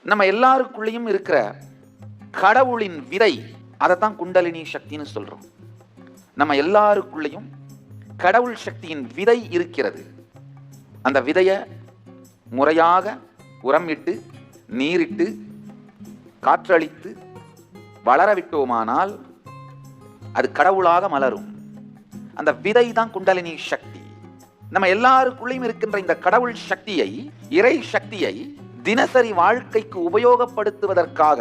நம்ம எல்லாருக்குள்ளேயும் இருக்கிற கடவுளின் விதை, அதைத்தான் குண்டலினி சக்தின்னு சொல்றோம். நம்ம எல்லாருக்குள்ளேயும் கடவுள் சக்தியின் விதை இருக்கிறது. அந்த விதையை முறையாக உரமிட்டு நீரிட்டு காற்றளித்து வளரவிட்டோமானால் அது கடவுளாக மலரும். அந்த விதை தான் குண்டலினி சக்தி. நம்ம எல்லாருக்குள்ளேயும் இருக்கின்ற இந்த கடவுள் சக்தியை, இறை சக்தியை தினசரி வாழ்க்கைக்கு உபயோகப்படுத்துவதற்காக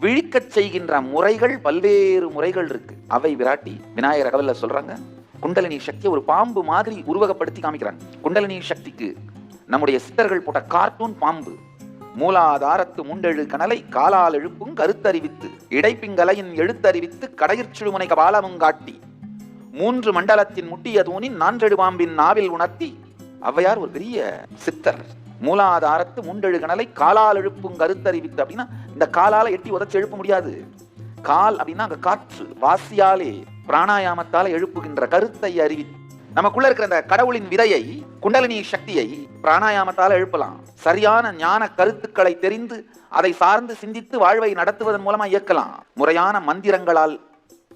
விழிக்கச் செய்கின்ற முறைகள், பல்வேறு முறைகள் இருக்கு. அவை விராட்டி விநாயகர் அகவல்ல சொல்றாங்க, குண்டலினி சக்தியை ஒரு பாம்பு மாதிரி உருவகப்படுத்தி காமிக்கிறாங்க. குண்டலினி சக்திக்கு நம்முடைய சித்தர்கள் போட்ட கார்ட்டூன் பாம்பு. மூலாதாரத்து முண்டெழு கனலை காலால் எழுப்பும் கருத்தறிவித்து இடைப்பிங்கலையின் எழுத்தறிவித்து கடையிற்சுழுமுனை கபாலமும் காட்டி 3 மண்டலத்தின் முட்டிய தூணின் 4 பாம்பின் நாவில் உணர்த்தி. ஔவையார் ஒரு பெரிய சித்தர். மூலாதாரத்து முண்டெழு கனலை காலால் எழுப்பும் கருத்தறிவித்து அப்படின்னா இந்த காலால எட்டி உதச்சு எழுப்ப முடியாது. கால் அப்படின்னா அங்க காற்று, வாசியாலே பிராணாயாமத்தால எழுப்புகின்ற கருத்தை அறிவித்து, நமக்குள்ள இருக்கிற அந்த கடவுளின் விதையை, குண்டலினி சக்தியை பிராணாயாமத்தால எழுப்பலாம். சரியான ஞான கருத்துக்களை தெரிந்து அதை சார்ந்து சிந்தித்து வாழ்வை நடத்துவதன் மூலமா இயக்கலாம். முறையான மந்திரங்களால்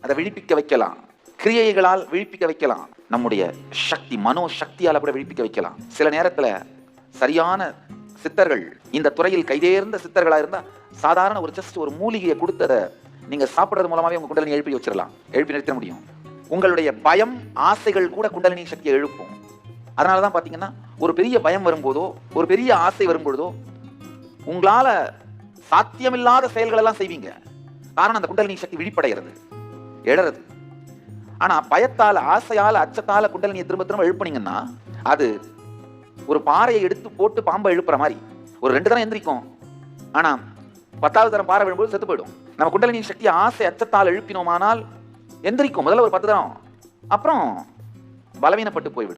அதை விழிப்பிக்க வைக்கலாம், கிரியைகளால் விழிப்பிக்க வைக்கலாம். நம்முடைய சக்தி, மனோ சக்தியால கூட விழிப்பிக்க வைக்கலாம். சில நேரத்துல சரியான சித்தர்கள், இந்த துறையில் கைதேர்ந்த சித்தர்களா இருந்தா சாதாரண ஒரு மூலிகையை கொடுத்ததை நீங்க சாப்பிடுறது மூலமாவே உங்க குண்டலினி எழுப்பி வச்சிடலாம், எழுப்பி நிறுத்த முடியும். உங்களுடைய பயம், ஆசைகள் கூட குண்டலினி சக்தியை எழுப்பும். அதனாலதான் பாத்தீங்கன்னா ஒரு பெரிய பயம் வரும்போதோ, ஒரு பெரிய ஆசை வரும்பொழுதோ உங்களால சாத்தியமில்லாத செயல்கள் எல்லாம் செய்வீங்க. காரணம் அந்த குண்டலினி சக்தி விழிப்படைகிறது, எழறது. ஆனா பயத்தால, ஆசையால, அச்சத்தால குண்டலினியை திரும்ப திரும்ப எழுப்புனீங்கன்னா அது ஒரு பாறையை எடுத்து போட்டு பாம்பை எழுப்புற மாதிரி. ஒரு 2 தரம் எந்திரிக்கும், ஆனா 10வது தரம் பாறை விழும்போது செத்து போயிடும். நம்ம குண்டலினி சக்தி ஆசை அச்சத்தால் எழுப்பினோமானால் எந்திரிக்கும் முதல்ல ஒரு 10 தரம், அப்புறம் பலவீனப்பட்டு போய்விடும்.